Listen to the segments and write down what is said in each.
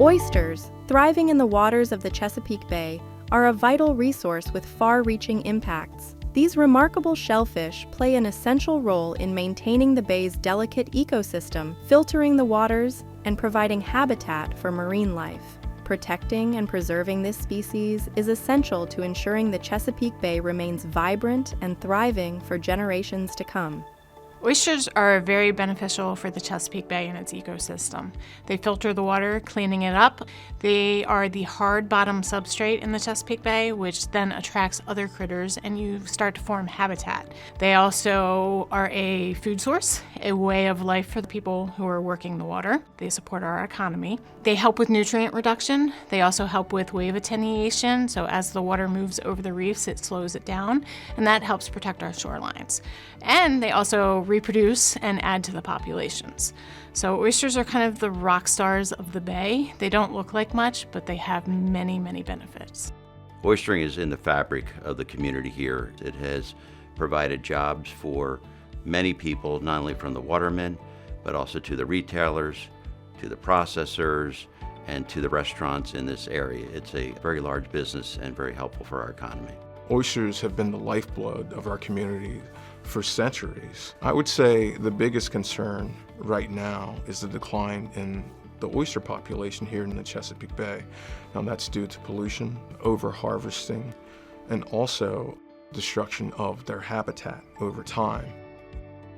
Oysters, thriving in the waters of the Chesapeake Bay, are a vital resource with far-reaching impacts. These remarkable shellfish play an essential role in maintaining the bay's delicate ecosystem, filtering the waters, and providing habitat for marine life. Protecting and preserving this species is essential to ensuring the Chesapeake Bay remains vibrant and thriving for generations to come. Oysters are very beneficial for the Chesapeake Bay and its ecosystem. They filter the water, cleaning it up. They are the hard bottom substrate in the Chesapeake Bay, which then attracts other critters and you start to form habitat. They also are a food source, a way of life for the people who are working the water. They support our economy. They help with nutrient reduction. They also help with wave attenuation, so as the water moves over the reefs, it slows it down, and that helps protect our shorelines. And they also reproduce and add to the populations. So oysters are kind of the rock stars of the bay. They don't look like much, but they have many, many benefits. Oystering is in the fabric of the community here. It has provided jobs for many people, not only from the watermen, but also to the retailers, to the processors, and to the restaurants in this area. It's a very large business and very helpful for our economy. Oysters have been the lifeblood of our community for centuries. I would say the biggest concern right now is the decline in the oyster population here in the Chesapeake Bay. Now that's due to pollution, over-harvesting, and also destruction of their habitat over time.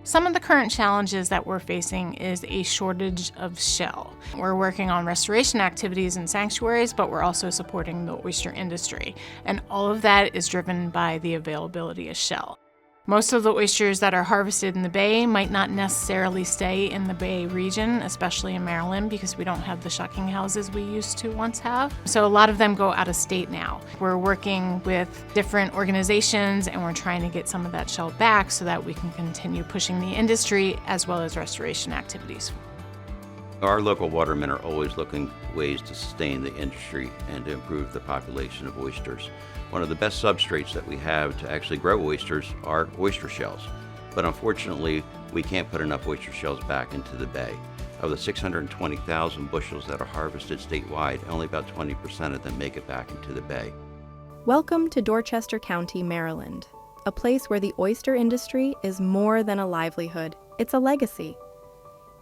Some of the current challenges that we're facing is a shortage of shell. We're working on restoration activities in sanctuaries, but we're also supporting the oyster industry. And all of that is driven by the availability of shell. Most of the oysters that are harvested in the bay might not necessarily stay in the bay region, especially in Maryland, because we don't have the shucking houses we used to once have. So a lot of them go out of state now. We're working with different organizations and we're trying to get some of that shell back so that we can continue pushing the industry as well as restoration activities. Our local watermen are always looking ways to sustain the industry and to improve the population of oysters. One of the best substrates that we have to actually grow oysters are oyster shells. But unfortunately, we can't put enough oyster shells back into the bay. Of the 620,000 bushels that are harvested statewide, only about 20% of them make it back into the bay. Welcome to Dorchester County, Maryland, a place where the oyster industry is more than a livelihood, it's a legacy.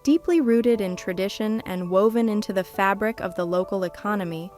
Deeply rooted in tradition and woven into the fabric of the local economy,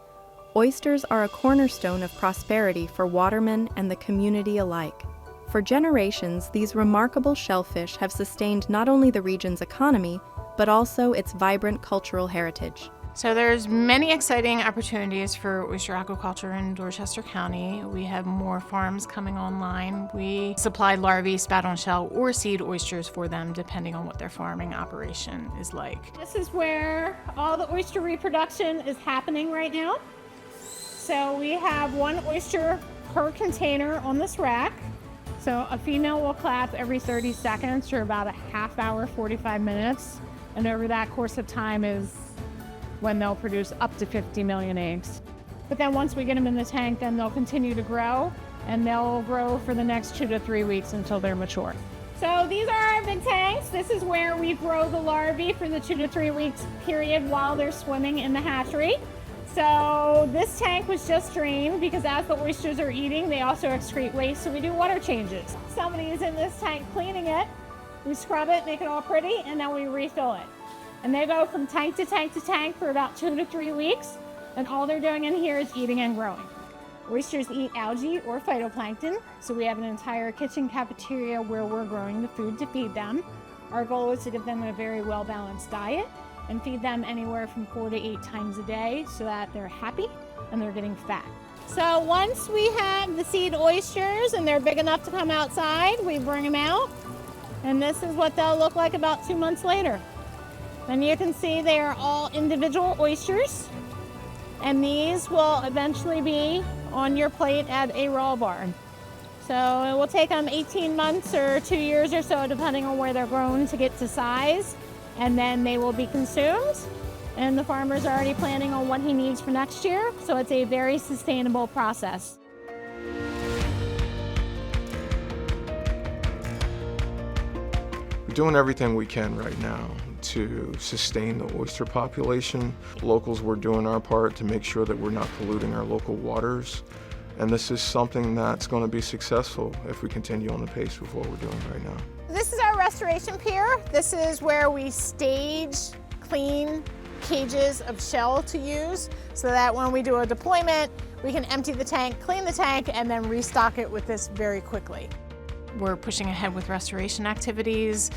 oysters are a cornerstone of prosperity for watermen and the community alike. For generations, these remarkable shellfish have sustained not only the region's economy, but also its vibrant cultural heritage. So there's many exciting opportunities for oyster aquaculture in Dorchester County. We have more farms coming online. We supply larvae, spat-on-shell, or seed oysters for them, depending on what their farming operation is like. This is where all the oyster reproduction is happening right now. So we have one oyster per container on this rack. So a female will clap every 30 seconds for about a half hour, 45 minutes. And over that course of time is when they'll produce up to 50 million eggs. But then once we get them in the tank, then they'll continue to grow, and they'll grow for the next 2 to 3 weeks until they're mature. So these are our big tanks. This is where we grow the larvae for the 2 to 3 weeks period while they're swimming in the hatchery. So this tank was just drained because as the oysters are eating, they also excrete waste, so we do water changes. Somebody is in this tank cleaning it. We scrub it, make it all pretty, and then we refill it. And they go from tank to tank to tank for about 2 to 3 weeks, and all they're doing in here is eating and growing. Oysters eat algae or phytoplankton, so we have an entire kitchen cafeteria where we're growing the food to feed them. Our goal is to give them a very well-balanced diet and feed them anywhere from 4 to 8 times a day so that they're happy and they're getting fat. So once we have the seed oysters and they're big enough to come outside, we bring them out, and this is what they'll look like about 2 months later. And you can see they are all individual oysters, and these will eventually be on your plate at a raw bar. So it will take them 18 months or 2 years or so, depending on where they're grown, to get to size, and then they will be consumed. And the farmer's already planning on what he needs for next year, so it's a very sustainable process. doing everything we can right now to sustain the oyster population. Locals, we're doing our part to make sure that we're not polluting our local waters. And this is something that's going to be successful if we continue on the pace with what we're doing right now. This is our restoration pier. This is where we stage, clean cages of shell to use so that when we do a deployment, we can empty the tank, clean the tank, and then restock it with this very quickly. We're pushing ahead with restoration activities.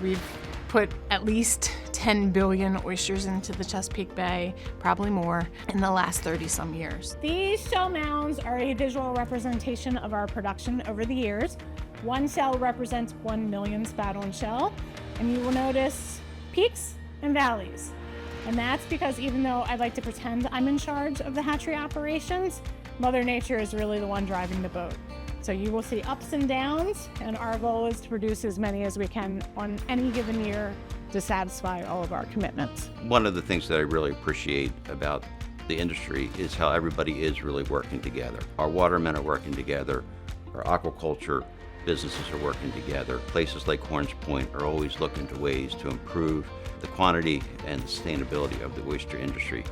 We've put at least 10 billion oysters into the Chesapeake Bay, probably more, in the last 30-some years. These shell mounds are a visual representation of our production over the years. One shell represents 1 million spat-on shell, and you will notice peaks and valleys. And that's because even though I like to pretend I'm in charge of the hatchery operations, Mother Nature is really the one driving the boat. So you will see ups and downs, and our goal is to produce as many as we can on any given year to satisfy all of our commitments. One of the things that I really appreciate about the industry is how everybody is really working together. Our watermen are working together, our aquaculture businesses are working together. Places like Horns Point are always looking to ways to improve the quantity and the sustainability of the oyster industry.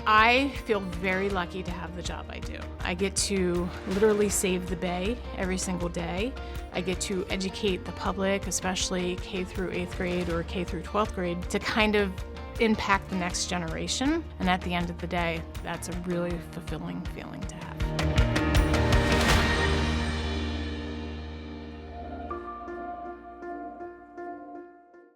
I feel very lucky to have the job I do. I get to literally save the bay every single day. I get to educate the public, especially K through 8th grade or K through 12th grade, to kind of impact the next generation. And at the end of the day, that's a really fulfilling feeling to have.